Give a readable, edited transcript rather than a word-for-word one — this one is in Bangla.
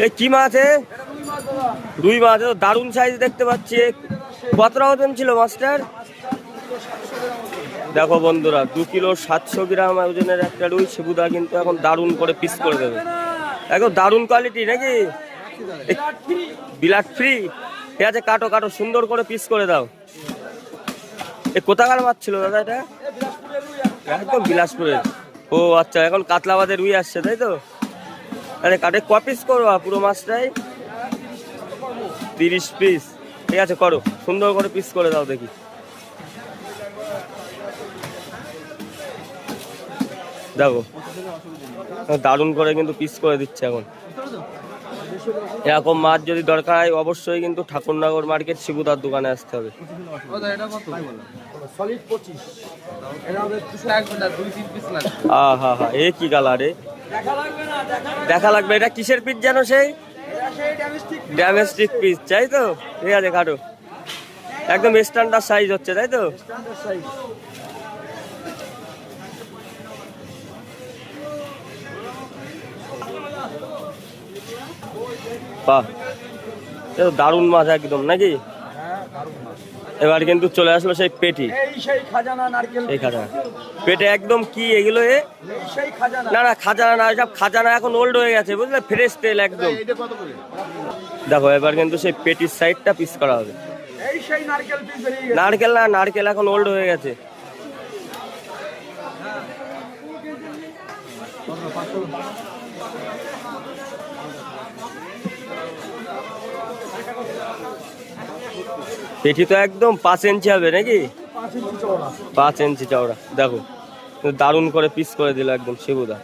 এই কি মাছ? রুই মাছ, দারুণ সাইজ দেখতে পাচ্ছি। কতটা ওজন ছিল মাছটার? দেখো বন্ধুরা, 2 কিলো 700 গ্রাম ওজনের একটা রুই শিবুদা কিন্তু এখন দারুণ করে পিস করে দেবে। একদম দারুণ কোয়ালিটি নাকি? বিলাট ফ্রি। ঠিক আছে, কাটো কাটো, সুন্দর করে পিস করে দাও। এ কোথাকার মাছ ছিল দাদা এটা? একদম বিলাসপুরের। ও আচ্ছা, এখন কাতলাবাদের রুই আসছে তাই তো? আরে কাটে ক পিস করবা পুরো মাছটাই? 30 পিস। ঠিক আছে, করো, সুন্দর করে পিস করে দাও দেখি। দেখো দারুণ করে কিন্তু পিস করে দিচ্ছে এখন। এরকম মাছ যদি দরকার হয় অবশ্যই কিন্তু ঠাকুরনগর মার্কেট শিবুদার দোকানে আসতে হবে। এ কি কালারে দেখা লাগবে? এটা কিসের পিস যেন? সেই ডোমেস্টিক পিস, তাই তো? ঠিক আছে, কাটো। একদম স্ট্যান্ডার্ড সাইজ হচ্ছে তাই তো? বাহ, দারুণ মাছ একদম নাকি? এবার কিন্তু চলে আসলো সেই পেটি। সেই খাজানা পেটে একদম কি এগুলো? না না, খাজানা না, সব খাজানা এখন ওল্ড হয়ে গেছে বুঝলে, ফ্রেশ তেল একদম। দেখো এবার কিন্তু সেই পেটির সাইডটা পিস করা হবে। নারকেল না, নারকেল এখন ওল্ড হয়ে গেছে। পেটি তো একদম 5 ইঞ্চি হবে নাকি? 5 ইঞ্চি চওড়া। দেখো দারুণ করে পিস করে দিল একদম শিবুদা।